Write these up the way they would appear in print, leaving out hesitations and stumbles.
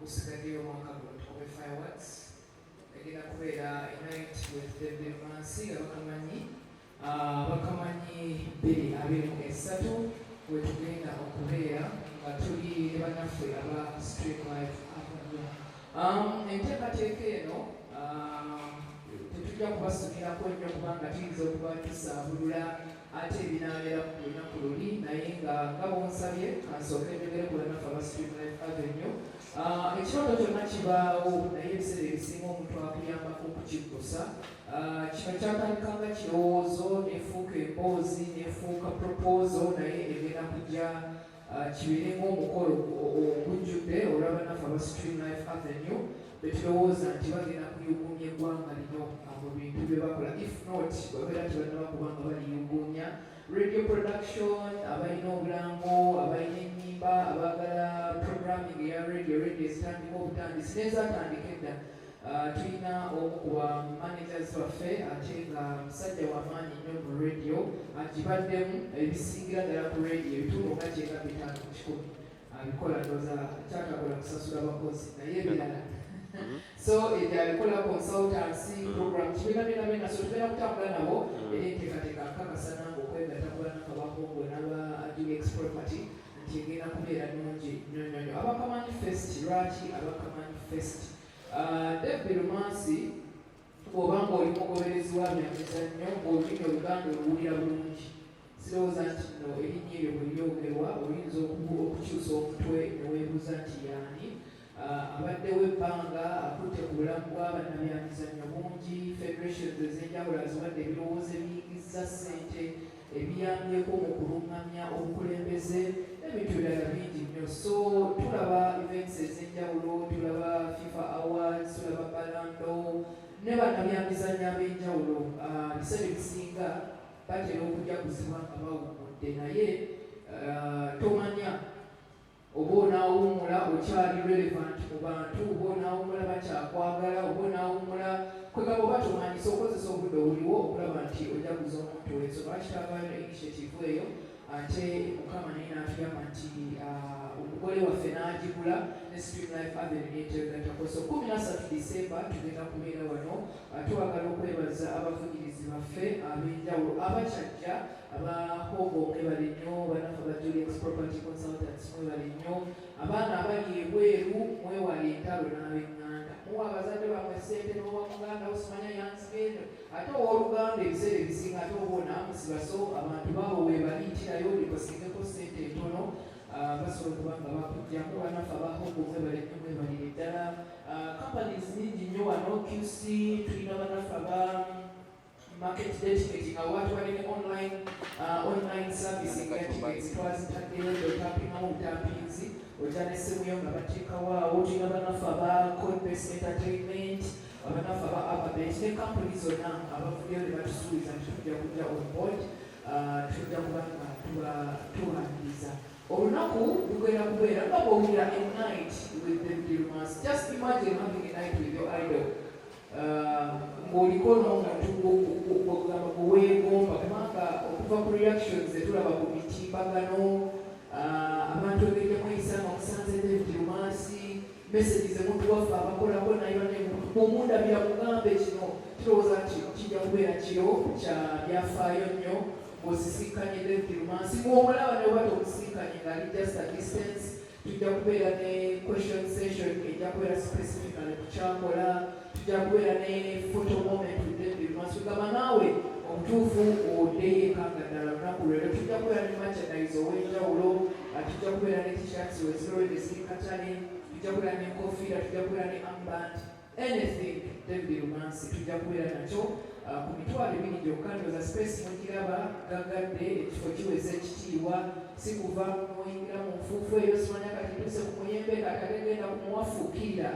gusigaddeyo omwaka guno tukobe fireworks egenda kubeera a night with the Lumansi Abakamanyi 2023 wetugenda okubeera nga tuli ne bannaffe aba stream live enteekateeka eno tetujja kubasomera nnyo kubanga tuyinza okuba tusaabulula ate ebinaabeera ku lunaku luli naye nga bonsabye kansooka enjogere ku bannaffe aba stream live avenue ekirooto kyonna kibaawo naye ebiseera ebisinga omuntu akuyambako okukiggusa kino kyatandika nga kirowoozo nefuuka emboozi nefuuka proposal naye egenda kujja kibeeremu omukolo ogujjudde olw'abannaffe aba stream life avenue betulowooza nti bagenda kuyuguumya eggwanga lino mu bintu bye bakola if not babeera tibannaba kubanga baliyuguumya radio production abalina obulango abalina ennyimba abaagala programming eya radio ezitandika obutandisi nezatandika edda tulina omu ku ba managers baffe ate nga musajja w'amaanyi nnyo mu radio agibaddemu ebisingira ddala ku radio ebitundu nga 9 abikola ndooza kyatakola kusasula bakozi naye ebirala so abikola consultancy program kibeera so tubeera kutambula nabo era enteekateeka nkakasa nange okwegatta ku bannaffe abakongo n'aba Dx property nti egenda kubeera nnungi nnyo Abakamanyi fest lwaki Abakamanyi fest David Lumansi bw'obanga oli mugoberezi wa byamizannyo ng'olulimi Oluganda oluwulira bulungi sirowooza nti no erinnya eryo bwe lyogerwa oyinza okukyusa omutwe neweebuuza nti yaani abaddewo ebbanga akutte ku bulamu bw'abannabyamizannyo bungi federations ez'enjawulo aziwadde ebirowoozo ebiyigizza ssente ebiyambyeko mu kulungamya obukulembeze n'ebintu ebirala bingi nnyo so tulaba events ez'enjawulo tulaba FIFA awards tulaba balando ne bannabyamizannyo ab'enjawulo biseera ebisinga batera okujaguzibwa nga bawummudde naye tomanya oba onaawummula okyali relevant mu bantu oba onaawummula bakyakwagala oba onaawummula kwegamba oba tomanyisa okozesa obudde obuliwo okulaba nti ojaguza omuntu weso lwakitavaayo initiative eyo ate mukama naye n'atuyamba nti omugole waffe n'agigula ne stream life avenue n'etegatako so 13 December tugenda kubeera wano twagala okwebaza abavugirizi baffe ab'enjawulo abakyajja abahogo mwebale nnyo bannaffe aba Dx property consultants mwebale nnyo abaana abali ebweru mwewale entalo n'ab'eŋŋanda muwa abazadde bamwe ssente n'owa muganda osimanya yanzigendo ate owooluganda ebiseera ebisinga ate oba onaamusiba so abantu baabo weebaliitirayo libasingeko ssente entono basobola okuba nga bakujjamu bannaffe abahogo mwebale nnyo mwebalire ddala companies nyingi nnyo wano QC tulina bannaffe aba market dedicating awatu balina online service nga tickets twazitaddeyo otapingamu obutampinzi ojja n'essimu yo nga bateekawo awo tulina bannaffe aba Codebase Entertainment abannaffe aba Ababet ne kampuni zonna abavuyo ne batusuubiza nti tujja kujja on board tujja kuba nga tuwaniriza olunaku lugenda kubeera nga bw'owulira a night with the Lumansi just imagine having a night with your idol ng'oliko n'omuntu ogamba gweweegomba kubanga okuva ku reactions zetulaba ku mitimbagano abantu engeri muyisanga musanze David Lumansi messages emuntu waffe abakolako nayo mumundabira mugambe kino kirowooza nti kijja kubeera kiro kya byafaayo nnyo ng'osisinkanye David Lumansi ng'omulaba ne oba tomusisinkanye ng'ali just a distance tujja kubeera ne question session ejja kubeera specifically ku kyakola tujja kubeera ne photo moment with David Lumansi gamba naawe omutuufu oddeyo ekanga ddala lunaku lwero tujja kubeera ne merchandise ow'enjawulo tujja kubeera ne t-shirts wezirowedde ziri katale tujja kubeera n'enkofiira tujja kubeera ne armband anything David Lumansi tujja kubeera nakyo ku mitwalo 2 gyokka ndooza space mugiraba gagadde ekifo kiweza ekitiibwa si kuva muyingira mu nfuufu eyo simanya kati tuse ku muyembe katalengenda kumuwafuukirira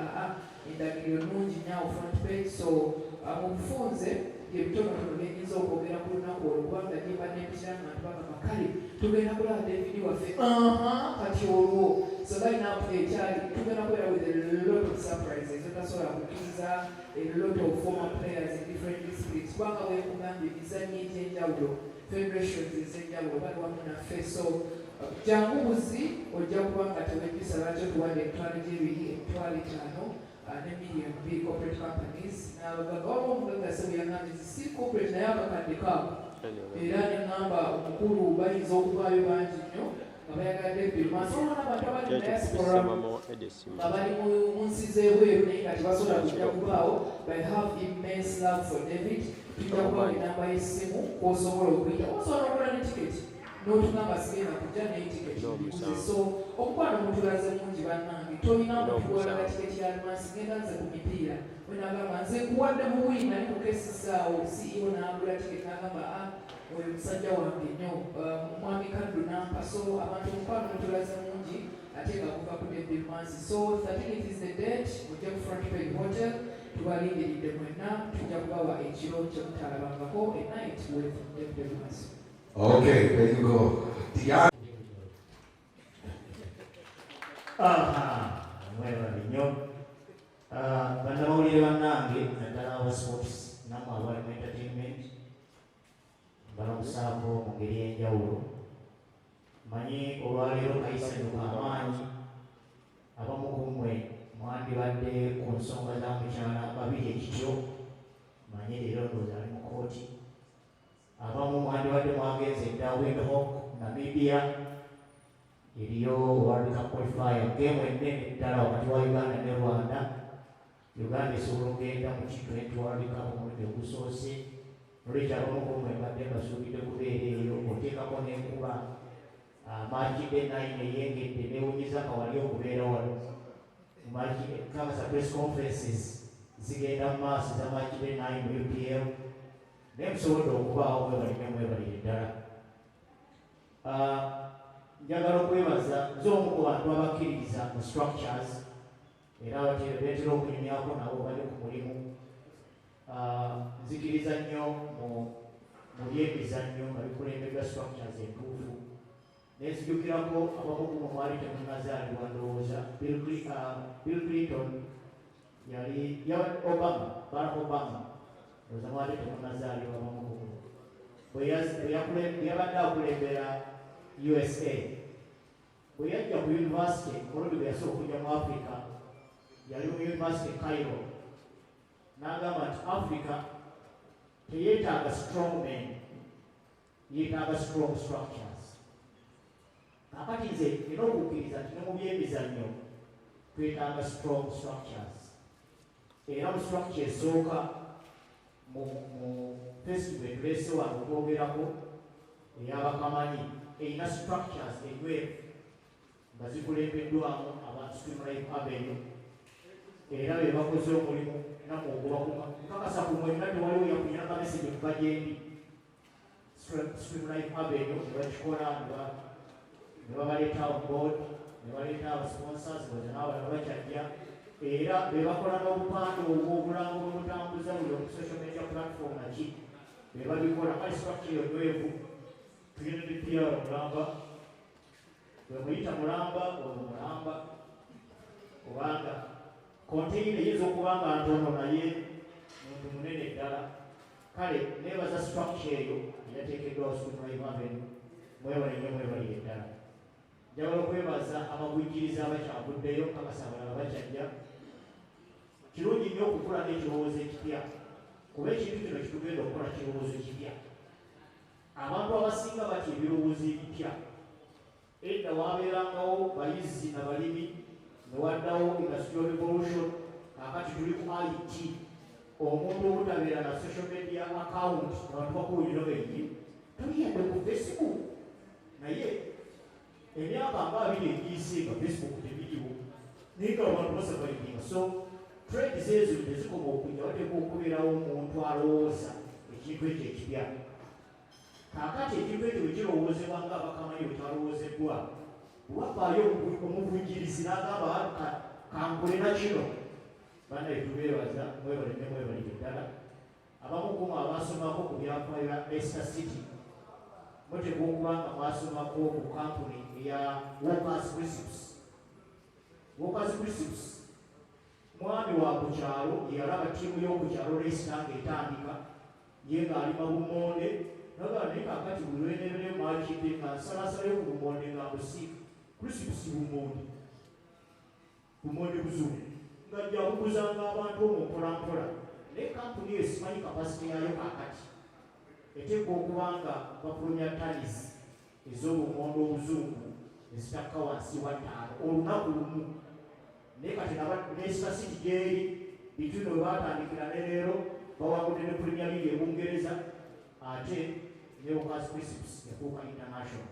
endagiro nnungi nyawo front page so mu bufunze ebitonotono byenyinza okwogera ku lunaku olwo kubanga nyimba n'empikira nga tubagamba kale tugenda kulaba David waffe kati olwo so line-up ekyali tugenda kubeera with a lot of surprises otasobola kukkiriza a lot of former players in different districts kubanga bwekugambye emizannyo egy'enjawulo federations ez'enjawulo bali wamu naffe so jangu buzi ojja kuba nga tewejjusa lwaki otuwadde emitwalo gy'ebiri emitwalo 5 ne million 2 corporate companies n'abagagga waliwo omugagga sebo yangambye si corporate naye akakadde kaabo era neŋŋamba omukulu bayinza okuvaayo bangi nnyo nga bayagadde Lumansi n'abantu abali mu diaspora nga bali mu nsi z'ebweru naye nga tebasobola kujja kubaawo but have immense love for David tujja kubawa enamba y'essimu kw'osobola okuyita osobola okugula ne tiketi n'otugamba sigenda kujja naye tiketi bikuze so omukwano mutulaze mungi bannange tolina mutuwalaga tiketi ya Lumansi genda nze ku mipiira we nagamba nze kuwadde mu bwini nali mukesisaawo CEO n'agula tiketi n'agamba oyo musajja wange nnyo mwami kaddu nampa so abantu omukwano mutulaze mungi ate nga kuva ku David Lumansi so 13th is the date mujja ku Front Page Hotel tubalindiridde mwenna tujja kubawa ekiro kyemutalabangako a night with David Lumansi. Okay, there you go. Mweba nnyo. Bannamawulire bannange naddala aba sports namwe abali mu entertainment balamusaako mu ngeri y'enjawulo. Manyi olwaleero kayisanduka amaanyi abamu ku mmwe mwandibadde ku nsonga za mukyala babiri ekityo manyi leero ndowooza ali mu kooti. Abamu mwandibadde mwagenze edda Windhoek Namibia eriyo World Cup qualifier game ennene ddala wakati wa Uganda ne Rwanda. Uganda esobola okugenda mu T20 World Cup omulundi ogusoose olwekyo abamu ku mmwe mbadde mbasuubidde kubeera eyo oteekako n'enkuba Maaki de 9 eyengedde neewunyiza kawali okubeera wano kakasa press conferences zigenda mu maaso za Maaki de 9 mu UPL naye musobodde okubaawo mwebalire ddala. Njagala okwebaza nze omu ku bantu abakkiririza mu structures era beetera okunyumyako nabo bali ku mulimu. Nzikiriza nnyo mu byemizannyo nga bikulembeddwa structures entuufu naye nzijukirako abamu ku mwali temunazaalibwa ndowooza Bill Clinton yali Barack Obama ndowooza mwali temunazaalibwa abamu ku bwe yabadde akulembera USA bwe yajja ku university omulundi bwe yasooka okujja mu Africa yali mu university Cairo n'agamba nti Africa teyeetaaga strong men yeetaaga strong structures. Kakati nze nina okukkiriza nti ne mu byemizannyo twetaaga strong structures era mu structure esooka mu festival etuleese wano okwogerako ey'Abakamanyi erina structures enywevu nga zikulembeddwamu abantu Streamline Avenue era be bakoze omulimu namwe ogubakuma nkakasa ku mwenna tewaliwo yakunyina ka message kuva gyendi Streamline Avenue ne bakikola ne babaleeta on board ne baleeta abasponsors boza n'abalala bakyajja era be bakola n'obupande obw'obulango bwebutambuza buli omu social media platform naki be babikola kale structure yonywevu tugenda nepiya mulamba bwe muyita mulamba ono mulamba kubanga container eyinza okuba nga ntono naye muntu munene ddala kale nebaza structure eyo eyateekeddwawo Streamline Avenue mwebale nnyo mwebalire ddala. Njagala okwebaza abagwikiriza abakyavuddeyo kakasa abalala bakyajja. Kirungi nnyo okukula n'ekirowoozo ekipya kuba ekintu kino kitugenda okukola kirowoozo kipya. Abantu abasinga batya ebirowoozo ebipya edda waabeerangawo bayizi na balimi ne waddawo industrial revolution kakati tuli ku IT omuntu obutabeera na social media account abantu bakuwulira benyi tuliyadde ku Facebook naye emyaka nga 2 egiyise nga Facebook tebiriwo naye nga abantu basavalitinga so trades ezo tezikoma okujja wateeka okubeerawo omuntu alowooza ekintu ekyo ekipya. Kakati ekintu ekyo bwe kirowoozebwa nga Abakamanyi bwe kyalowoozeddwa wabaayo omuvujjirizi n'agamba kankole na kino bannaye tubeebaza mwebalire ddala. Abamu kumu abasomako ku byafaayo bya Esther City muteekwa okuba nga mwasomako ku kampuni eya Walkers Crisps. Mwami wa ku kyalo yalaba ttiimu y'oku kyalo Leicester ng'etandika ye ng'ali mabumonde naga naye kakati buli lweneebere mwakidde nga nsalasalayo ku bumonde nga kusibusi bumonde buzubu ngajja buguzanga abantu omwo mpolampola naye kampuni esimanyi kapasite yayo kakati eteekwa okuba nga bafulumya tanis ez'obumonde obuzungu ezitakka wansi wa 5 olunaku lumu naye kati nesitasiiti gyeri bitino we batandikira ne leero bawangudde ne premier league ebungereza ate ne Workers Principles yafuuka international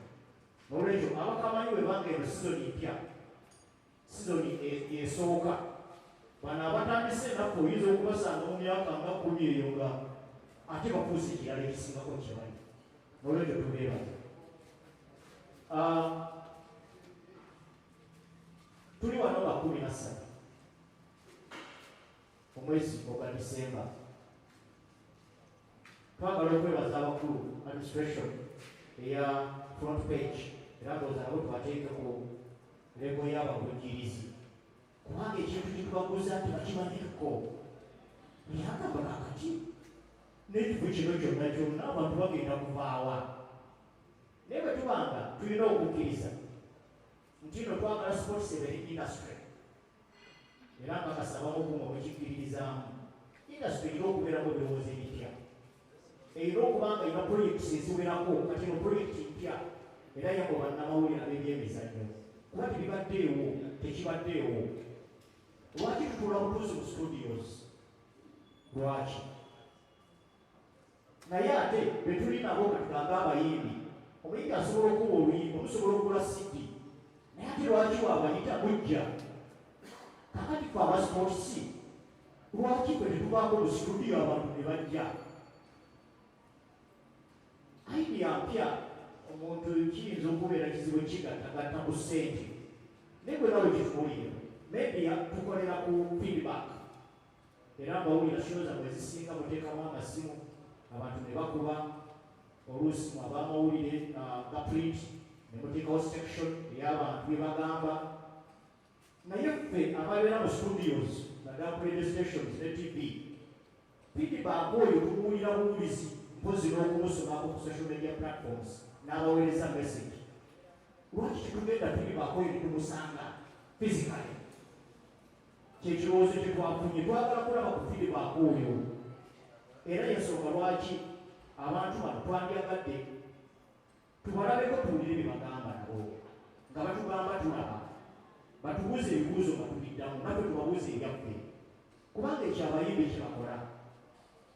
n'olwekyo abakamanyi we banga eno sizoni mpya sizoni esooka bano abatandise ennaku oyinza okubasanga mu myaka nga 10 eyo nga ate bafuuse ekirala ekisingako kyebali n'olwekyo tubeera tuli wano nga 13 omwezi ogwa Disemba twagala okwebaza abakulu administration eya front page era ndowooza nabo tubateekeko lebo y'abavujjirizi kubanga ekintu kitubaguza tebakimanyiko yagamba kakati n'ekifo kino kyonna kyonna abantu bagenda kuvaawa naye bwe tubanga tulina okukkiriza nti no twagala sports ebere industry era nga kasabamu okumu obwekikkiririzaamu industry erina okubeeramu ebirowoozo ebipya erina okubanga erina projekiti eziwerako kati no projekiti mpya era yako bannamawulire ab'ebyemizannyo kuba tebibaddeewo tekibaddeewo lwaki tutula butuuzi mu studios lwaki naye ate betuli nabo katugambe abayimbi omuyimbi asobola okuba oluyimbi omusobola okugula sidi naye ate lwaki waabayita mujja kakati fe abasportsi lwaki kwe tetubaako mu studio abantu ne bajja idea mpya omuntu kiyinza okubeera kizibu kigattagatta ku ssente naye gwe nawe kituwulire maybe tukolera ku feedback era mbawulira shoza bwe zisinga muteekamu amasimu abantu ne bakuba oluusi mu abamawulire ga print ne muteekawo section ey'abantu bye bagamba naye ffe ababeera mu studios naddala ku radio stations ne tv feedback oyo tumuwulira buwulizi mpozi n'okumusomako ku social media platforms n'abaweereza message lwaki tetugenda feedback oyo netumusanga physically kyekirowoozo kyetwafunye twagala kulaba ku feedback oyo era yensonga lwaki abantu bano twandyagadde tubalabeko tuwulire bye bagamba nabo nga batugamba tulaba batubuuza ebibuuzo nga tubiddamu naffe tubabuuza ebyaffe kubanga ekyabayimbi kyebakola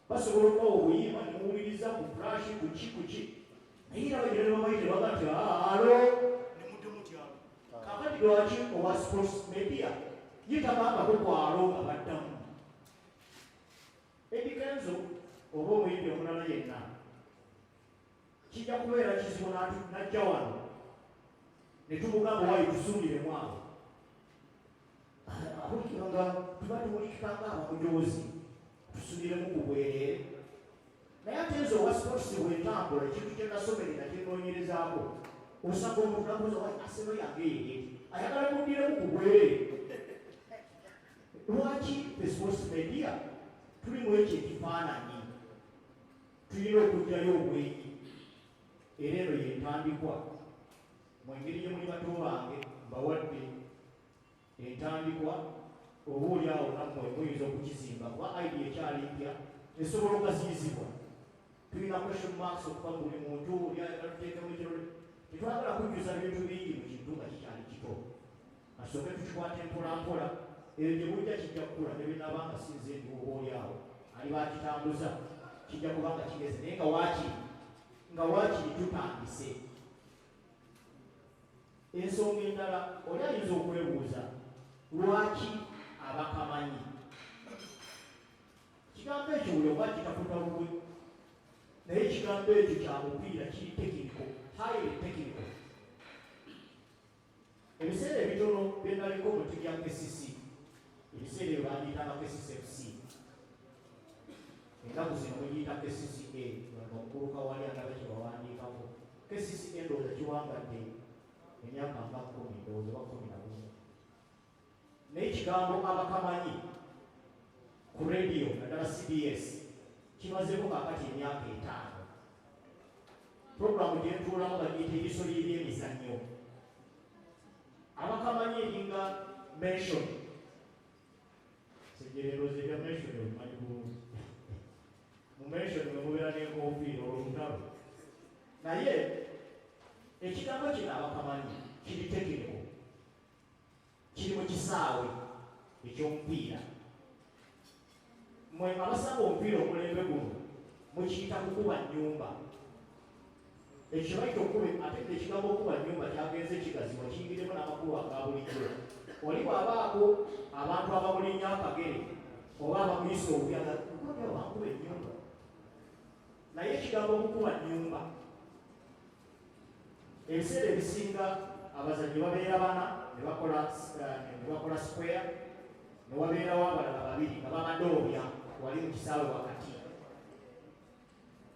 basobola okuba obuyimba nemuwuliriza ku flash kuki naye era bagenda nebamayite baga nti alo nemudde mutyalo kakati lwaki owa sports media yitabangako kwalo nga baddamu edikenzo oba omuyimbi omulala yenna kijja kubeera kizibu najja wano netumugamba wayi tusuuliremu abo abulikira nga tuba tumulikikanga abamujoozi tusuliremu ku bwereere naye ate nze owa sports bwentambula ekintu kyenasomerera kyenoonyerezaako osanga omuntu nabuuza wayi aseno yange yeyeeti ayagala mundiremu ku bwereere lwaki the sports media tulimu ekyo ekifaananyi tulina okugyayo obwenyi era eno yentandikwa mu engeri gye muli bato bange mbawadde entandikwa oba oli awo nammwe muyinza okukizimba kuba idea ekyali mpya esobola okugaziyizibwa tulina question marks okuba buli muntu oli ayagala tuteekemu ekirole tetwagala kujjuza bintu bingi mu kintu nga kikyali kito asooke tukikwate mpolampola eyo gye bujja kijja kukula ne binabanga sinze ndi oba oli awo ali bakitambuza kijja kubanga kigeze naye nga waakiri tutandise ensonga endala oli ayinza okwebuuza lwaki abakamanyi kigambo ekyo buli oba kitafuta lulwe naye ekigambo ekyo kya mupiira kiri tekiniko highly tekiniko ebiseera ebitono byenaliko muti bya KCC ebiseera ebyo bagiyitanga KCCFC ennaku zino mugiyita KCCA omukulu kawali andaba kye bawandiikako KCCA ndowooza kiwangadde emyaka nga 10 ndowooza oba 11 naye ekigambo abakamanyi ku radio naddala CBS kimazeeko kakati emyaka 5 programu gye ntuulamu bagiyita eriiso ly'ebyemizannyo. Abakamanyi eringa mention segereroozi ebya mention obimanyi bulungi. Mu mention mwe mubeera n'enkofiira olutalo. Naye ekigambo kino Abakamanyi kiri tekiniko, kiri mu kisaawe eky'omupiira. Mmwe abasanga omupiira omulembe guno mukiyita kukuba nnyumba. Ekyo baita okuba ate ekigambo okuba nnyumba kyagenze kigaziwa kiyingiremu n'amakulu aga bulijjo. Oli bw'abaako abantu abamulinnya akagere oba abamuyisa obuyala kuba bankuba ennyumba. Naye ekigambo okukuba nnyumba ebiseera ebisinga abazannyi babeera bana ne bakola square ne wabeerawo abalala babiri nga babadoobya wali mu kisaawe wakati.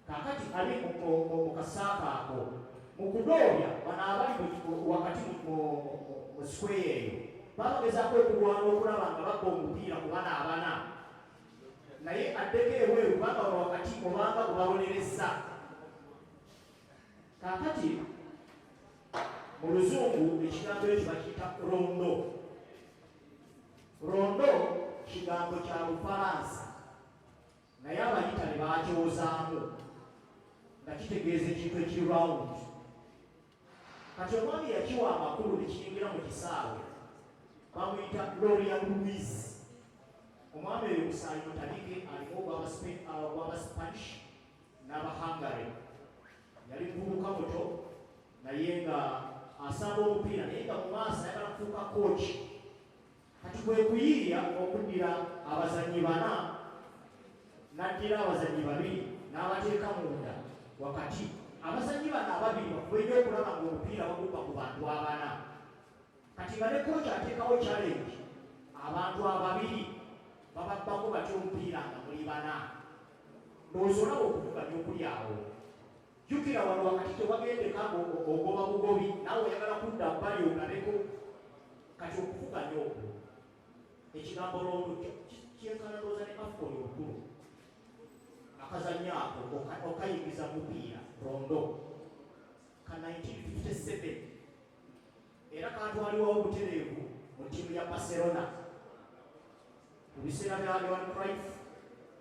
Kaakati ali mu kasaaka ako mu kudoobya bano abali wakati mu square eyo babagezaako okulwana okulaba nga bakka omupiira ku bana abana, naye addeko ebweru kubanga bano wakati obanga gubabonereza. Kaakati mu luzungu ekigambo ekyo bakiyita rondo. Rondo kigambo kya Lufalansa naye abayita ne bakyozaamu nga kitegeeza ekintu ekiri round. Kati omwami yakiwa amakulu ne kiyingira mu kisaawe bamuyita Lorian Louis. Omwami oyo musaayi mutabike alimu ogw'Abaspanish n'Abahangare. Yali muvubuka muto naye nga asamba omupiira naye nga mu maaso ayagala kufuuka kooki. Kati kwe kuyiiya okuddira abazannyi bana n'addira abazannyi babiri n'abateeka munda wakati. Abazannyi bano ababiri bakube nnyo okulaba ng'omupiira bagubba ku bantu abana. Kati nga ne kooki ateekawo challenge, abantu ababiri bababbako batya omupiira nga muli bana. Ndowooza olaba okuvuganya okuli awo. Jjukira wano wakati tewagendeka ogoba bugobi nawe oyagala kudda bbali olabeko. Kati okuvuganya okwo ekigambo londo kyenkana ndowooza ne AFCON obukulu akazannyo ako okayingiza mupiira rondo ka 1957 era katwaliwawo obutereevu mu ttiimu ya Barcelona mu biseera bya Johan Cruyff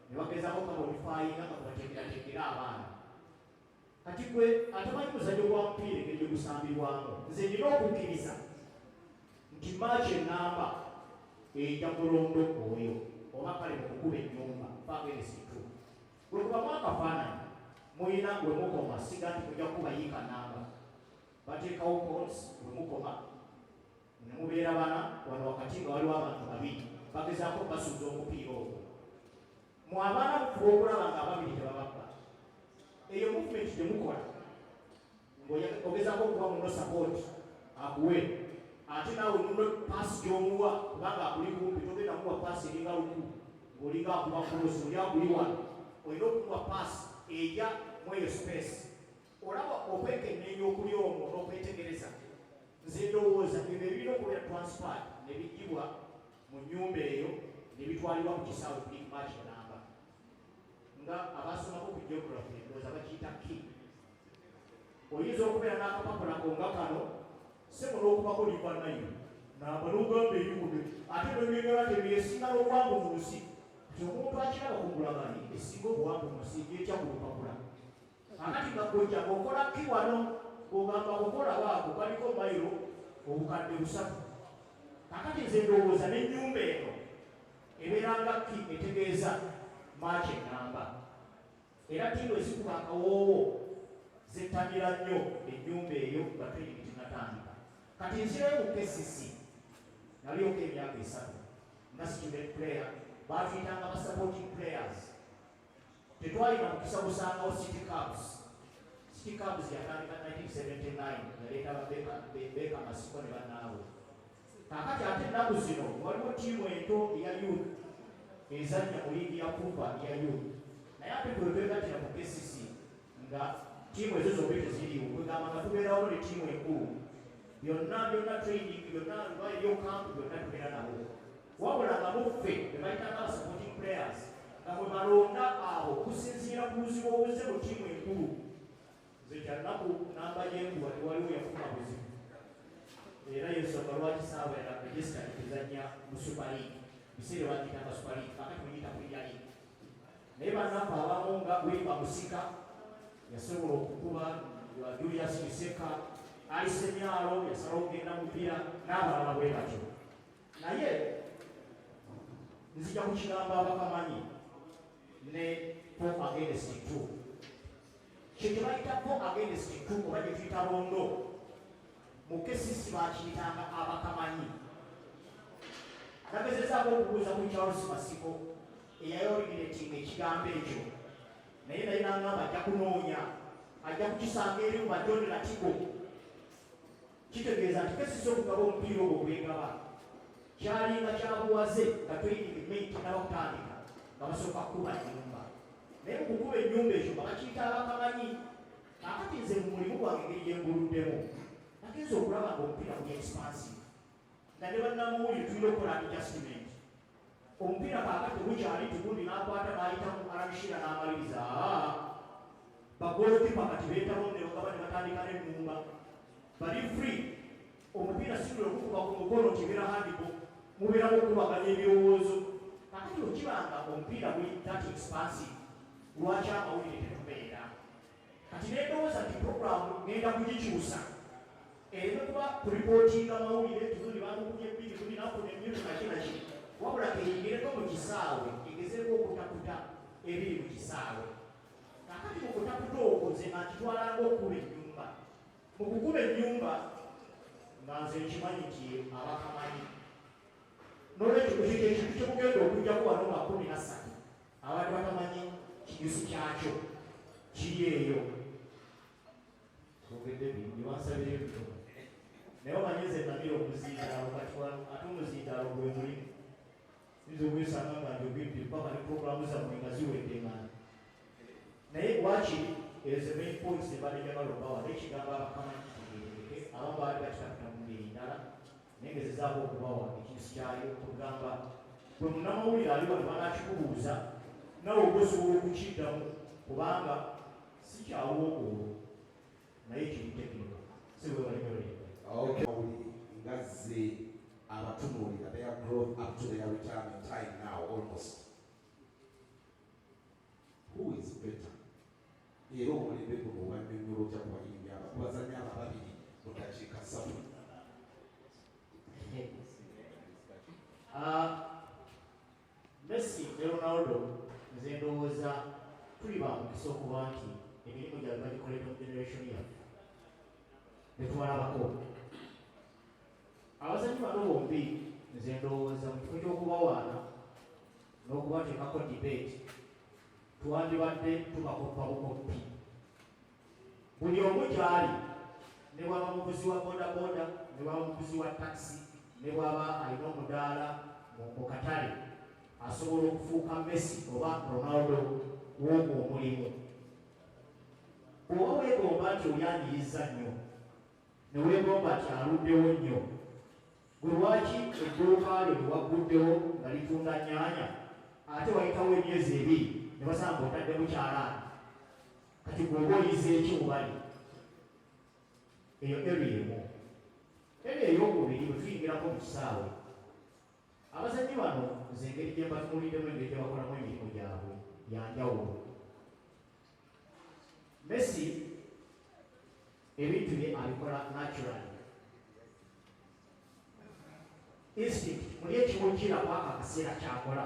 ne bagezaako kamodifaayinga nga kubateekerateekera abaana. Kati gwe atamanyi muzannyo gwa mupiira engeri gye gusambirwamu, nze nina okukkiriza nti maaci ennamba ejja mulondo oyo oba kale mu kukuba ennyumba fagenesitu bwe kubamu akafaananyi muyina gwe mukoma siga nti mujja kubayiika namba bateekawo pols bwe mukoma ne mubeera bana wano wakati nga waliwo abantu babiri bagezaako basuuza omupiira ogwo. Mu abaana mufuba okulaba nga ababiri tebababba. Eyo movement gye mukola ng'ogezaako okuba muno support akuwe ate naawe muno paasi gy'omuwa kubanga akuli kumpi togenda muwa paasi eringa luku ng'olinga akuba kulosi oli akuli wano olina okumuwa paasi ejja mu eyo space. Olaba okwekenneenya okuli omwo n'okwetegereza. Nze ndowooza ebyo ebirina okubeera transferred ne bigibwa mu nnyumba eyo ne bitwalibwa mu kisaawe big match namba nga abasomako ku geography ndowooza bakiyita ki. Oyinza okubeera n'akapapula konga kano sebo n'okubako libannayo namba n'ogamba eyikuge ate nebigera tebyesinga n'obuwanvu mu nsi nti omuntu akiraba ku ngulagani esinga obuwanvu mu nsi gyetya ku lupapula. Akati nga ggojja ng'okola ki wano ng'ogamba kukola baako kaliko mayiro obukadde 3. Kakati nze ndowooza n'ennyumba eno ebeeranga ki etegeeza maaci ennamba era ttiimu ezikuba akawoowo zettanira nnyo ennyumba eyo nga training tinatandika. Kati nzirayo mu KCC nalyoko emyaka 3 nga student player baatuyitanga ba supporting players. Tetwalina mukisa gusangawo City Cubs. City Cubs yatandika 1979 yaleeta Beka Masiko ne bannaabwe. Kakati ate ennaku zino waliwo ttiimu ento eya youth ezannya mu liigi ya Kuba ya youth naye ate twebeegatira mu KCC nga ttiimu ezo zombi teziriiwo kwegamba nga tubeerawo ne ttiimu enkulu byonna training byonna luba eryo kampu byonna tubeera nabo wabula nga muffe be bayitanga aba supporting players nga bwe balonda abo kusinziira ku buzibu obuze mu ttiimu enkulu zekyalinaku namba y'enkuba tewaliwo yafuna buzibu era yensonga lwaki saawa yalaregisita ekizanya mu super league biseera bagiyitanga super league kakati muyita premier league naye bannaffe abamu nga Wilma Musika yasobola okukuba Julius Kiseka Alice Myalo yasalawo okugenda mupiira n'abalala bwe batyo naye nzija kukigamba Abakamanyi ne 4 against 2 kye bayita 4 against 2 oba gye tuyita rondo mu kesisi bakiyitanga Abakamanyi nagezezaako okubuuza ku Charles Masiko eyayoriginatinga ekigambo ekyo naye nangamba ajja kunoonya ajja kukisanga eri mu John Latigo kitegeeza nti kesisi okugaba omupiira ogwo gwegaba kyalinga kyabuwaze nga tweyiringa emmenti n'abakutandika nga basooka kukuba ennyumba naye mukukuba ennyumba ekyo nga bakiyita Abakamanyi kakati nze mu mulimu gwange engeri gyenguluddemu nagenza okulaba nga omupiira guli expansive nga ne bannamuwulire tulina okukola adjustment omupiira kakati bukyali tugundi n'akwata n'ayitamu alamishira n'amaliriza bagolokipa kati beetabonne bagaba ne batandika n'ennumba bali free omupiira sigula okukuba ku mukono kibeera handiko mubeeramu okubaganya ebirowoozo kakati okibanga omupiira guli that expansive lwaki amawulire tetubeera kati neendowooza nti programu ngenda kugikyusa era kuba kuripootinga amawulire tuzundi bakukubye ebbiri tuli nafuna emyutu nakinaki wabula keyingireko mu kisaawe egezeeko okutaputa ebiri mu kisaawe kakati mu kutaputa okwo nze nakitwalanga okuba ennyumba mu kukuba ennyumba nga nze nkimanyi nti Abakamanyi n'olwekyo ekintu kyekugenda okujjaku wano nga 13 abantu batamanyi kinyusi kyakyo kiri eyo ogedde biwansabire ebitono naye omanyi nze namira omuzindaalo kati ate omuzindaalo gwe mulimu nze ogwesanga nga njogedde paka ne programu zammwe nga ziwedde ngana naye wakiri ezo main points ebadde njagala obawa n'ekigambo Abakamanyi kitegeereke abamu baali bakitaputa mu ngeri ndala naye ngezezaako okubawa ekinsi kyayo okugamba bwe munnamawulire ali wano banakikubuuza nawe ogosobola okukiddamu kubanga si kyawoogoolo naye kiri tekinika si bwe balimerere ngazze abatunuulira their growth up to their retirement time now almost who is better era omulembe guno obwanyonnyola otya ku bayimbi abazanyi abo babiri mu dakiika 3 Messi ne Ronaldo nze ndowooza tuli bamukisa okuba nti emirimu gyabwe bagikoledde mu generation yaffe netwalabako abazanyi bano bombi nze ndowooza mu kifo ky'okubawaana n'okubateekako debate twandibadde tubakoppa bukoppi buli omu gyali ne bwaba muvuzi wa bodaboda ne bwaba muvuzi wa taxi ne bwaba alina omudaala mu katale asobola okufuuka Messi oba Ronaldo w'ogwo omulimu oba weegomba nti olyanyiriza nnyo ne weegomba nti aluddewo nnyo gwe lwaki edduuka lyo liwagguddewo nga litunda nnyaanya ate wayitawo emyezi 2 ne basanga otaddemu kyalaani kati gweoba oyiza eki mubali eyo eri emu eri ey'okubiri bwe tuyingirako mu kisaawe abazannyi bano nze engeri gye mbatunuuliddemu engeri gye bakolamu emirimu gyabwe yanjawulo Messi ebintu bye abikola naturally instinct muli ekiwukira kwaka akaseera kyakola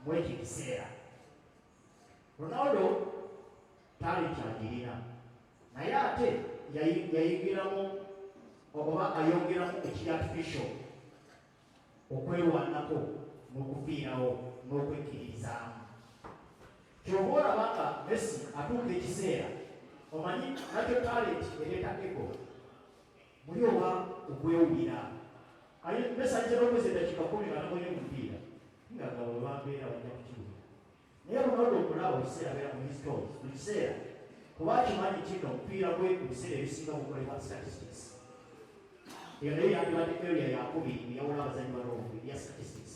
mu ekyo ekiseera Ronaldo talent agirina naye ate yayingiramu oba ayongeramu ekiri artificial okwewanako n'okufiirawo n'okwekkiririzaamu kyova olaba nga Messi atuuka ekiseera omanyi nakyo talent ereeta ego muli oba okwewulira Messi ayinza n'okweza eddakiika 10 nga nagonye omupiira nga gabo bambeera bajja kukiwulira naye Ronaldo okulaba ekiseera abeera mu history buli kiseera kuba kimanyi kino omupiira gwe mu biseera ebisinga gukolebwa statistics eyo naye yandibadde area yakubiri eyawula abazanyi balombi ya statistics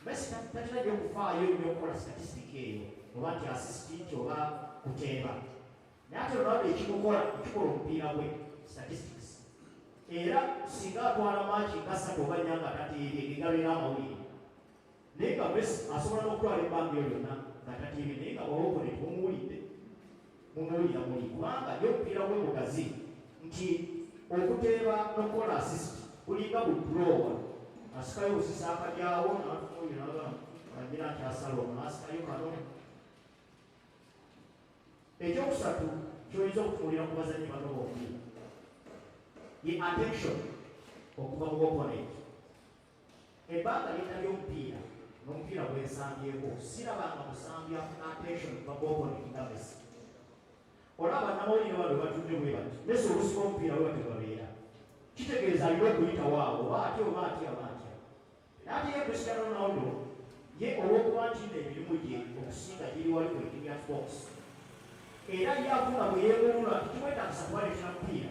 Messi tatera gye okufaayo nnyo okukola statistic eyo oba nti assist nti oba kuteeba naye ate olwabula ekikola omupiira gwe statistics era singa atwala maaki nga 3 oba 4 nga tatiibye gegabeera amawulire naye nga Messi asobola n'okutwala ebbanga eryo lyonna nga tatiibye naye nga bawoponenti mumuwulira muli kubanga ye omupiira gwe mugazi nti okuteeba n'okukola assist kulinga budrowa asikayo osisa akajyawo natumuyiraga agira nti asalomo nasikayo kano. Ekyokusatu kyoyinza okutunuulira ku bazanyi bano bombi ye attention okuva mu opponent. Ebbanga lyonna ly'omupiira n'omupiira gwensambyeko sirabanga musambya attention kuva mu opponent nga Messi. Olaba namawulire bano batudde bwe bati Messi olusiba omupiira we batebabeera kitegeeza alina okuyita waawo oba atya oba atya oba atya. Naate ye Cristiano Ronaldo ye olw'okuba nti n'emirimu gye okusinga giri wali ku ekinya box era yafuna bwe yeewulula tikiwetagisa kubaletera mupiira.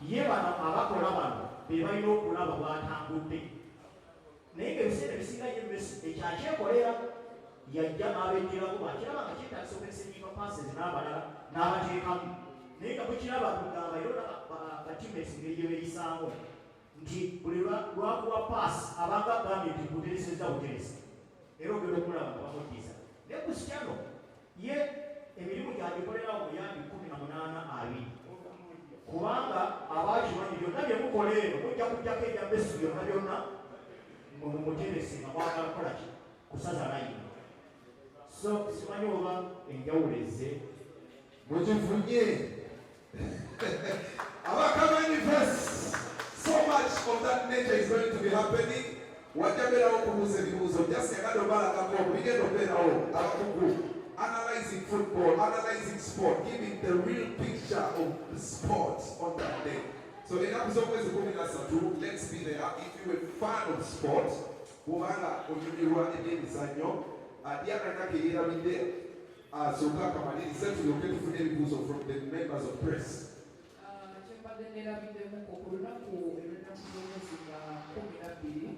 Ye bano abakola bano be balina okulaba bw'atambudde naye ng'ebiseera ebisinga ye Messi ekyakyekolera yajja n'abenjerako bakiraba nga kyetagisa okuesenyiga passes n'abalala n'abateekamu naye nga bwekiraba kugamba era batimates ngeri gye beeyisaamu nti buli lwakuwa paasi abanga agambye nti buteresezza buteresa era ogenda okulaba nga bamuddiza. Naye Cristiano ye emirimu gyagikolera mu muyambi 18 kubanga abakimanyi byonna bye mukola eno mujja kujjako ebya Messi byonna byonna mumuterese nga mwagala kukola ki kusaza layini. So simanyi oba enjawulo ezze mukifunye Abakamanyi verse. So much of that nature is going to be happening. Wajabera okubuuza ebibuuzo byasigadde obalagako bigenda obeerawo abakugu analyzing football, analyzing sport, giving the real picture of the sport on that day. So ennaku z'omwezi 13, let's be there. If you're a fan of sport, kubanga onyumirwa ebyemizannyo Diana nake yerabidde asooka akamalirize tulyoke tufune ebibuuzo from the members of press. Kyembadde neerabiddemu ku lunaku olw'ennaku z'omwezi nga 12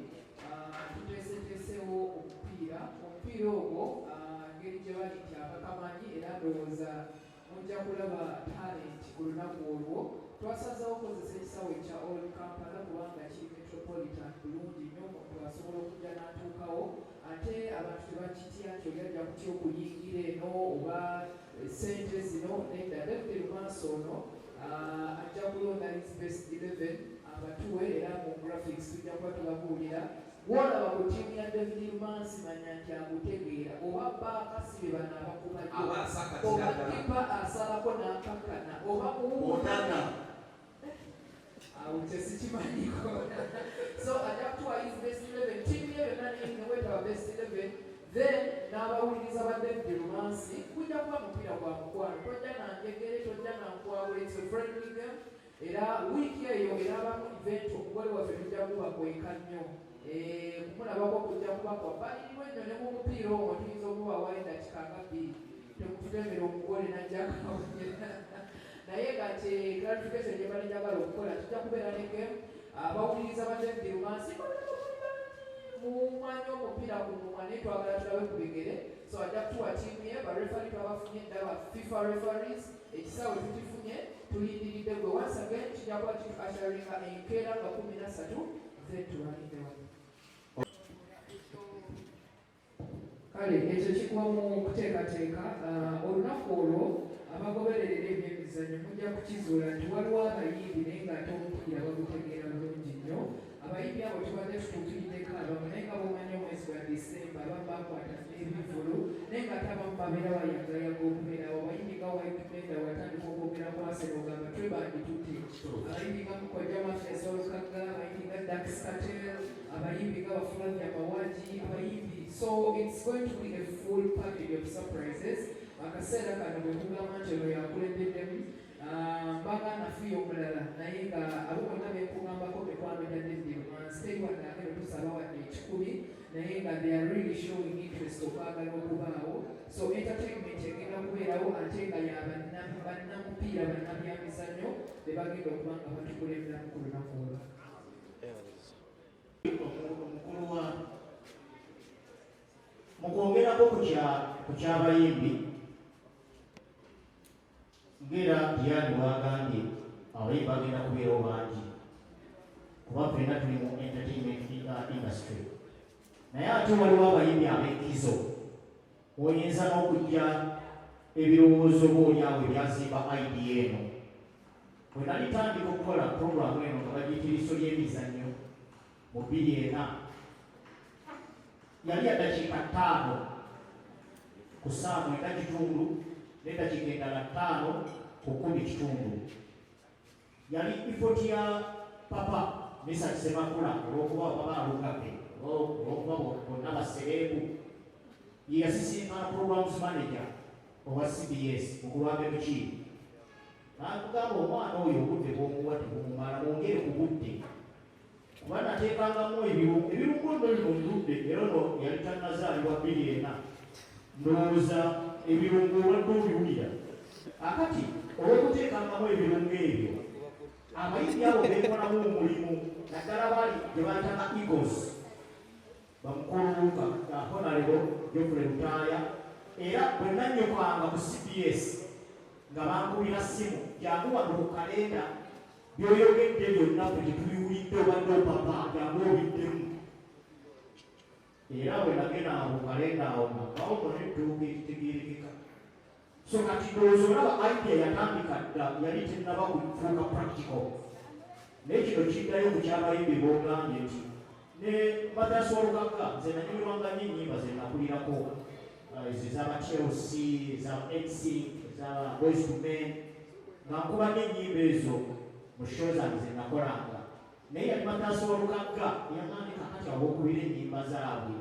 tuteeseteesewo omupiira ogwo ngeri gye bali nti Abakamanyi era ndowooza mujja kulaba talent ku lunaku olwo. Twasazeewo okukozesa ekisawo ekya All Kampala kubanga kiri metropolitan bulungi nnyo omuntu asobola okujja n'atuukawo ate abantu tebakitya nti oyajja kutya okuyingira eno oba sente zino nedda. David Lumansi ono ajja kulonda his best 11 abatuwe era mu graphics tujja kuba tubabuulira gwolaba ku ttiimu ya David Lumansi manya nti agutegeera oba baakasibe bano abakubajjo oba kipa asalako n'apakkana oba muwuunana awo tesikimanyiko. So ajja kutuwa his best 11 ttiimu ye yonna newetaba best 11 then n'abawuliriza ba David Lumansi kujja kuba mupiira gwa mukwano tojja nanjegere tojja nankwawo it's a friendly game era wiiki eyo era abamu event omugole waffe tujja kubakweka nnyo kumulabako kujja kuba kwabaliriwe nnyo ne mu mupiira omwo tuyinza okubawayo eddakiika nga 2 temutulemera omugole najjakawonyera naye nga kye clarification gye bali njagala okukola tujja kubeera ne game abawuliriza ba David Lumansi mumanya omupiira gumumwa naye twagala tulabe ku bigere. So ajja kutuwa ttiimu ye barefari twabafunye ddaba FIFA referees ekisawe tukifunye tulindiridde gwe once again kijja kuba kiasharinga enkeera nga 13 then tubalindewo. Kale ekyo kikuwa mu kuteekateeka olunaku olwo abagobererera ebyemizannyo mujja kukizuula nti waliwo abayimbi naye ng'ate omupiira bagutegeera bulungi nnyo. Abayimbi abo tubadde tutuukiriddeko abamu naye nga bwomanya omwezi gwa December abamu bakwata ebivulu naye ng'ate abamu babeera bayagayaga okubeerawo. Abayimbi nga Waikibenda watandika okwogera ku Arsenal ogamba twebanditutte. Abayimbi nga Mukojja Mafia Olukagga, abayimbi nga Dax Cartel, abayimbi nga Baflavia Mawaji, abayimbi. So it's going to be a full package of surprises. Akaseera kano bwe kugamba nti ono yakulembeddemu mbagana fiyo omulala naye nga abo bonna benkugambako mikwano gya David Lumansi teri wadde agenda tusaba wadde 10 naye nga they are really showing interest okwagala okubaawo. So entertainment egenda kubeerawo ate nga yabannamupiira bannabyamizannyo be bagenda okuba nga batukulemberamu ku lunaku olwo. Omukulu wa mu kwongerako ku kyabayimbi ngera Diane wagambye abayimbi bagenda kubeerawo bangi kuba ffenna tuli mu entertainment industry naye ate waliwo abayimbi ab'ekkizo oyinza n'okujja ebirowoozo boolyawo ebyazimba idea eno bwe nali tandika okukola puroguramu eno nga bagiyitiriso ly'emizannyo mu 2004 yali ya dakiika 5 ku ssaawa 9:00 n'eddakiika endala 5 ku 10:00 yali ifoti ya papa Mr. Semakula olw'okuba baba alugabbe olw'okuba bonna basereebu ye yasisinkana programs manager owa CBS mukulwambe mukiiri n'akugamba omwana oyo obudde bw'omuwa tebumumala mwongere ku budde kuba nateekangamu ebirungo nno lino muludde era no yali tannazaalibwa 2004 ndowooza ebirungo obadde obiwulira akati olw'okuteekangamu ebirungo ebyo abayimbi abo beekolamu omulimu naddala bali gye bayitanga Eagles bamukuluka Honorable Geoffrey Lutaaya era bwe nannyukanga ku CBS nga bankubira ssimu jangu wano ku kalenda by'oyogedde byonna bwe tetubiwulidde obadde opapa jangu obiddemu era bwe nagenda ku kalenda awo ngabawo monedduuka ekitegeerekeka so kati ndowooza olaba idea yatandika dda yali tennaba kufuuka practical naye kino kiddayo ku kyabayimbi b'ogambye nti ne Mathias Walugagga nze nanyumirwanga nnyo ennyimba ze nakulirako ezo ez'aba Chelsea eza NSYNC eza Boyz II Men nga nkuba n'ennyimba ezo mu show zange ze nakolanga naye yali Mathias Walugagga yamandika kati ab'okubira ennyimba zaabwe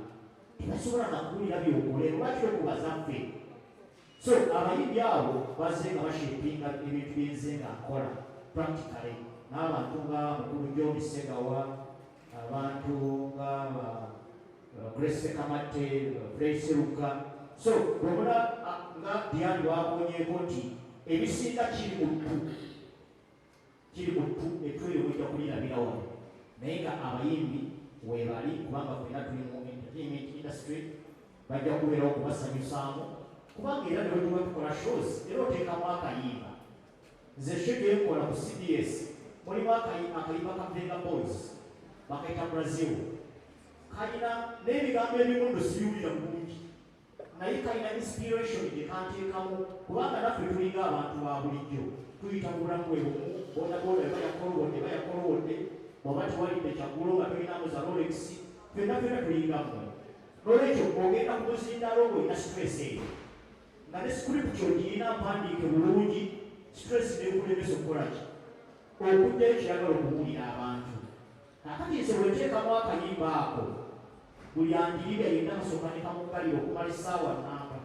tebasobola nakuwulira by'okola lwaki okubazaffe so abayimbi abo bazze nga bashepinga ebintu byenze nga nkola practically n'abantu nga mukulu John Segawa abantu nga Grace Kamate Fred Seruka so bwobula nga Diane babonyeeko nti ebisinga kiri mu ttu etweyo bwejja kulirabira wano naye nga abayimbi weebali kubanga ffenna tuli mu entertainment industry bajja kubeerawo kubasanyusaamu kubanga era ne bwetuba tukola shows era oteekamu akayimba nze show gye nkola ku CBS mulimu akayimba ka Venga Boys bakaita Brazil kalina n'ebigambo ebimu ndo sibiwulira bulungi naye kalina inspiration gye kanteekamu kubanga naffe tulinga abantu ba bulijjo tuyita mu bulamu bwebumu bodaboda bayakolowodde bw'oba tewalidde kyaggulo nga tulinamu za Rolex ffenna tulingamu n'olwekyo ogenda ku muzindalo ng'olina stress eyo nga ne script ogirina mpandiike bulungi stress n'ekulemesa okukola ki okuddayo kiragala okubuulira abantu kakati nze bweteekamu akayimba ako buli andirira yenna kasooka ne kamuggalira okumala essaawa nnamba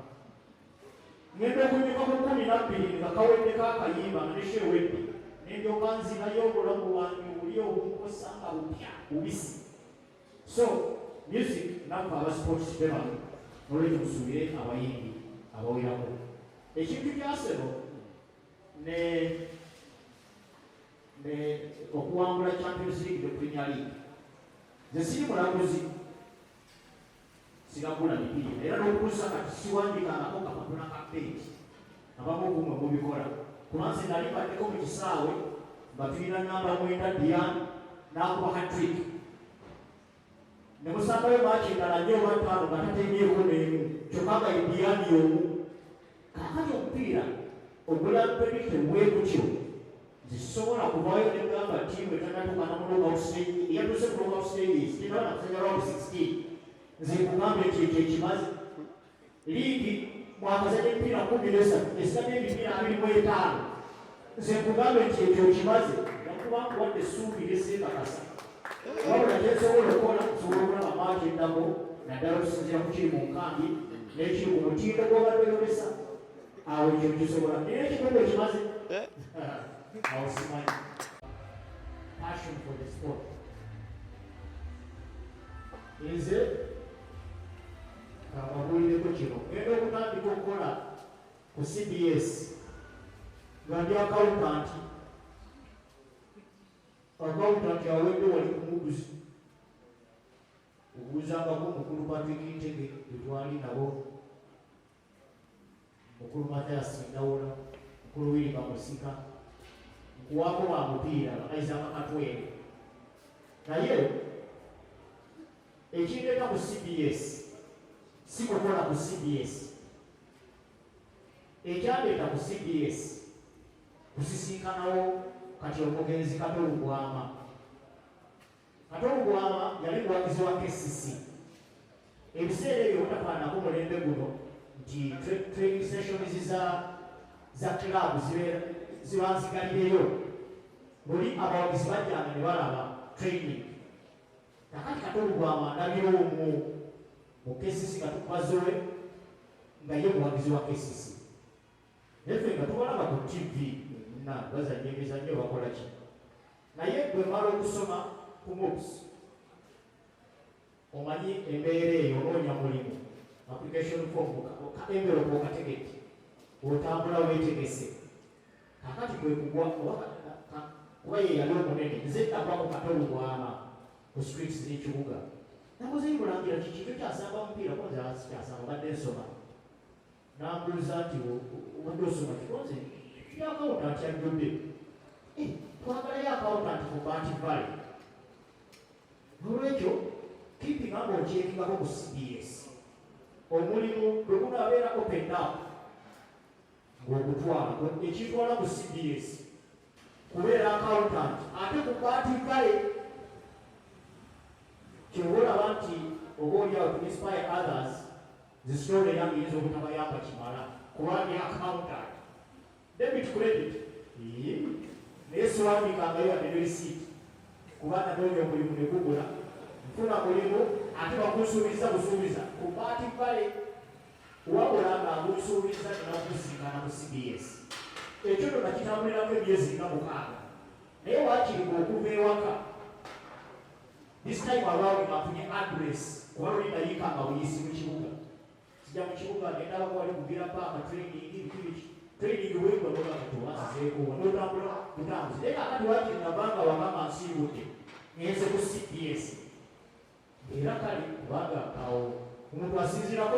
ngenda okunyuka mu 12 nga kaweddeko akayimba nga nekyewedde nendyoka nzirayo obulamu bwange buli obunkosa nga bupya bubisi so music naffe abasports tebano nolwekyo musuubire abayimbi abawerako ekintu kyasebo ne okuwangula Champions League ne Premier League nze siri mulaguzi sigagula mipiira era n'okutuusa kati siwandikangako kapapula ka page abamu kumwe mubikola kubanze nali baddeko mu kisaawe nga tulina namba 9 Diane n'akuba hat-trick ne musambayo maaki endala nnyo oba 5 nga tatemyeko n'emu kyokka nga ye Diane y'omu kaakati omupiira ogulampedikite bwekutyo zisobola kuvaayo negamba tiimu etanatuuka na mu knockout stage eyatuuse ku knockout stages tinaba na kusanya round 16 nze kugambe nti ekyo ekimaze liigi mwakazanya emipiira 13 esigadde emipiira 25 nze kugambe nti ekyo kimaze nakuba nkuwadde essuubi leseekakasa wabula kyensobola okukola nsobola okulaba maaki endako naddala okusinziira ku kiri mu nkambi n'ekiri ku mutindo gw'obadde oyolesa awo ekyo kisobola naye ekikombe ekimaze awo simanyi passion for the sport nze kababuulireko kino ngenda okutandika okukola ku CBS nga ndi akawuntanti awedde wali ku muguzi obuuzangako mukulu Patrick Ntege etwali nabo mukulu Mathias Ndawula ku luwiri bamusika nkuwako wa mupiira bakaizanga katwere naye ekindeeta ku CBS si kukola ku CBS ekyandeeta ku CBS kusisinkanawo kati omugenzi Katolugwama yali muwagizi wa KCC ebiseera ebyo butafaanako mulembe guno nti training sessions za club zibanzigalireyo buli abawagizi bajjanga ne balaba training kakati Katolugwama ndabira omu mu KCC katukubazowe nga ye muwagizi wa KCC neffe nga tubalaba ku TV bazanya emizannyo bakola ki naye bwe mala okusoma ku MOOCs omanyi embeera eyo onoonya mulimu application form ka envelope okategeke otambula weetegese kakati kwe kugwa kuba ye yali omunene nze nagwa ku Katolugwama ku streets z'ekibuga namuzeyi mulangira kikintu kyasamba mupiira konze kyasamba badde nsoma nambuuza nti obadde osoma kikonze yakawuntanti yaddodde twagalayo akawuntanti ku Bantu Valley nolwekyo kimpinga ng'okyekingako ku CBS omulimu bwe gunaabeera open up ng'ogutwala ekitwala ku CBS kubeera akawuntanti ate ku Bantu Valley kyoba olaba nti oba oliawo to inspire others zisitole eyange yinza obutabayamba kimala kubanga accountant debit credit naye siwandiikangayo wadde ne receipt kubanga noonya omulimu ne gugula nfuna mulimu ate bakunsuubiza busuubiza ku Bantu Valley wabula nga agunsuubiza nenakusinkana mu CBS ekyo no nakitambuliramu emyezi nga 6 naye waakiriga okuva ewaka this time around ngafunye address kuba luli nayiika nga buyisi mu kibuga kijja mu kibuga nendaba kwali kugira paaka training wekwa nolakatuwasizeeko notambula butambuzi naye kakati waakiri nabanga wamama nsiibudde ngenze ku CBS era kale kubanga awo omuntu asinzirako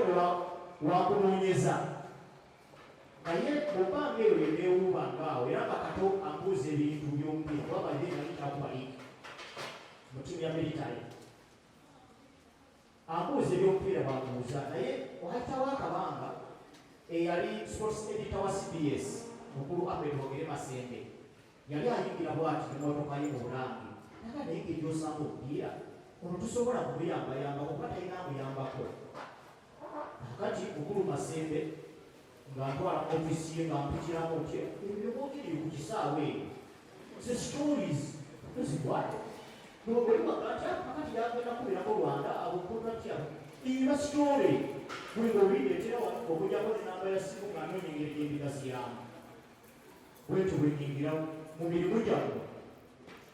wakunoonyeza naye mubbanga eyo yeneewuuba ngaawo era nga Kato ambuuza ebintu by'omupiira kubanga ye nali nakubaliika mu ttiimu ya military ambuuza eby'omupiira bamubuuza naye wayitawo akabanga eyali sports editor wa CBS mukulu Ahmed Ogere Masembe yali ayingira bwati emmotoka ye mu Bulange naga naye engeri gy'osanga omupiira ono tusobola kumuyambayamba kuba talina amuyambako kakati mukulu Masembe nga ntwala mu ofisi ye nga mpitiramu nti ebyo boogeri ku kisaawe eyo stories tozigwate noboliwaga nti kakati yagenda kubirako Rwanda abokuntu atya iba story buli ng'obireetera wano okujjako n'enamba ya simu nga noonya engeri gy'embigaziramu bwetyo bwe nningira mu mirimu gyange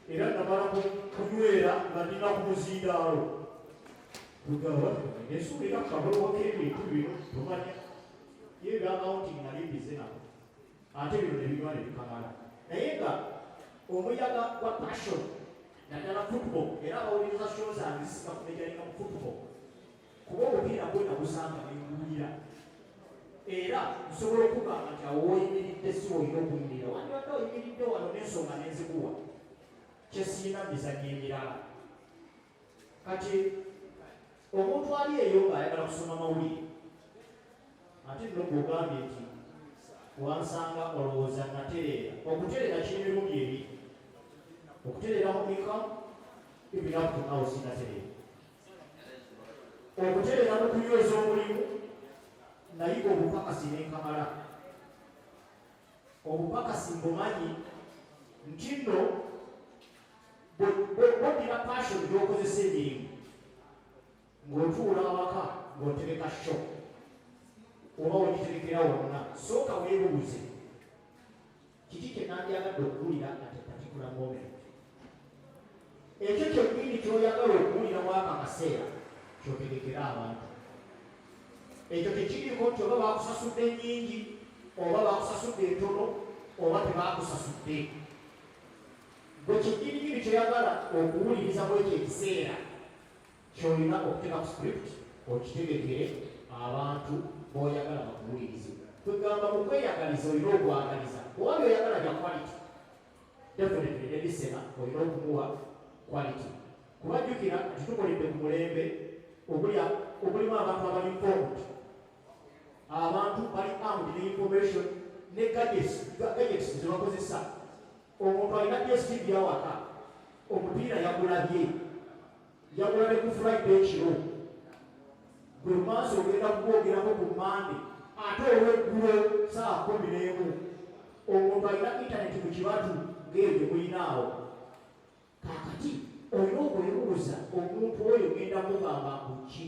era namala kunywera nga ndina ku muzindaalo tugaba ensuubira kabolowako ebintu bino tomanya ye ebyakawuntingi nali mbize nabo ate bino ne binywa ne bikamala naye nga omuyaga gwa passion naddala football era abawuliriza show zange zisibakumejalinga mu football kuba omupiira gwe nagusanga nenguulira era nsobola okugamba nti awo woyimiridde si woyina okuyimirira wandibadde oyimiridde wano n'ensonga n'enzikuwa kyesiina mizannyo emirala kati omuntu ali eyo ng'ayagala kusoma mawulire ate nno gwogambye nti wansanga olowooza natereera okutereera kiri mirundi ebiri okutereera mu mika ebinakutunawo sinatereera okutereera mu kunyweza omulimu nayiga obupakasi n'enkamala obupakasi mbumanyi nti nno bwodira passion gy'okozesa emirimu ng'otuula awaka ng'otereka sho oba wegiterekera wonna sooka weebuuze kiki kye nandyagadde okuwulira ate particular moment ekyo kyennyini ky'oyagala okuwulira mwaka kaseera kyotegekera abantu ekyo tekiriiko nti oba bakusasudde nnyingi oba bakusasudde entono oba tebaakusasudde gwe kyennyininyini kyoyagala okuwuliriza bwekyo ekiseera kyolina okuteeka ku script okitegekere abantu b'oyagala bakuwulirize tugamba mu kweyagaliza olina okwagaliza kuba byoyagala bya quality definitely ne lisena olina okumuwa quality kuba jjukira titukoledde ku mulembe ogulimu abantu abali informed abantu bali armed ne information ne gadgets zebakozesa omuntu alina DSTV awaka omupiira yagulabye ku Friday ekiro gwe maaso ogenda kugwogerako ku Monday ate olweggulo saa 11 omuntu alina intaneti mu kibatu ng'ebyo mulinaawo kaakati olina okwebuuza omuntu oyo genda mugamba kuki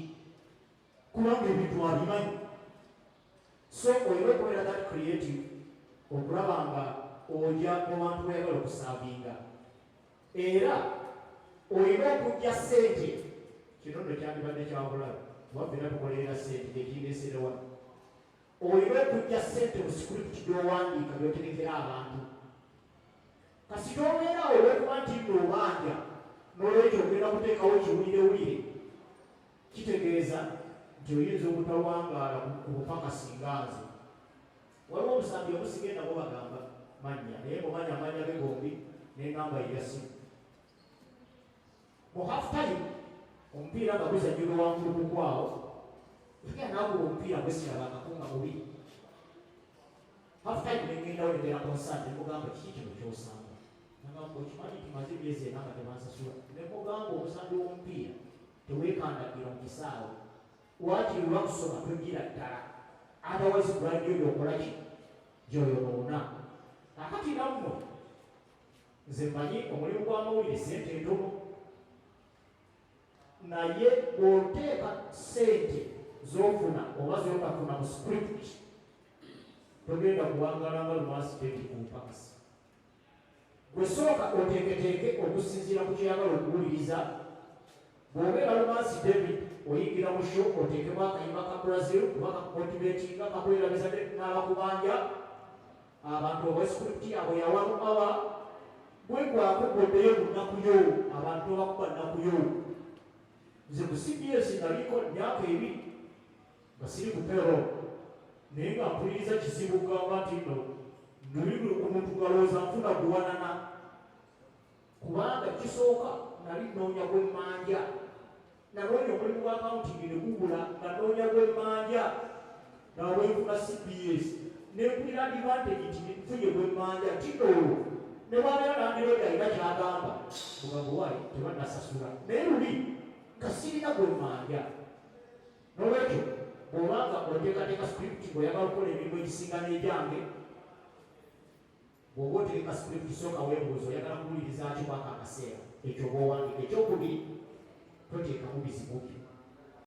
kubanga ebintu abimanyi so olina okubeera that creative okulaba nga ojja mu bantu bayagala okusaavinga era olina okujja ssente kino nno kyandibadde kyabulabe wabena tukolerera ssente ekindeesere wano olina okujja ssente mu script gy'owandiika by'oterekera abantu kasita obeerawo olwekuba nti nno obanja n'olwekyo ogenda kuteekawo kiwulirewulire kitegeeza nti oyinza obutawangaala ku bupakasi nganze waliwo omusambi omusigenda bo bagamba manya naye mumanya amanya ge gombi n'engamba eyasimu mu half time omupiira nga guzanyirwa wangulukukwawo tugenda naagula omupiira gwesiraba akakunga mubi half time nengendawo negera concert nemugamba kiki kino kyosanga nagamba okimanyi nti maze myezi ena nga tebansasula nemugamba omusambi w'omupiira teweekandagira mu kisaawe wakiri lwakusoma togira ddala otherwise brand yo byokolaki gyoyonoona akati nammwe nze mmanyi omulimu gw'amawulire sente ntono naye bw'oteeka ssente z'ofuna oba z'otafuna mu script togenda kuwangala nga Lumansi David ku bupakasi gwe sooka oteeketeeke okusinziira ku kyoyagala okuwuliriza bw'obeera Lumansi David oyingira mu show oteekemu akayimba ka Brazil kuba kakumotivatinga kakwerabiza n'abakubanja abantu obwescript yabwe yawamu awa bwegwako gwoddeyo mu nnaku yo abantu abakuba nnaku yo nze ku CBS naliko myaka 2 nga siri ku payroll naye nga mpuliriza kizibu kugamba nti nno nuli omuntu galowooza nfuna guwanana kubanga kisooka nali noonya gwemmanja nanoonya omulimu gwa accounting ne gugula nga noonya gwemmanja nawebwenfuna CBS nempulira advantage nti nfunye gwemmanja nti olwo ne bwabeera nandiroda alina kyagamba mugambo wayi tebannasasula naye luli nga sirina gwemmanja nolwekyo bw'obanga oteekateeka script bw'oyagala okukola emirimu egisinga n'egyange bw'oba oteeka script sooka weebuuza oyagala kuwuliriza kyo kwaka akaseera ekyo bw'owandika ekyokubiri toteekamu bizibu byo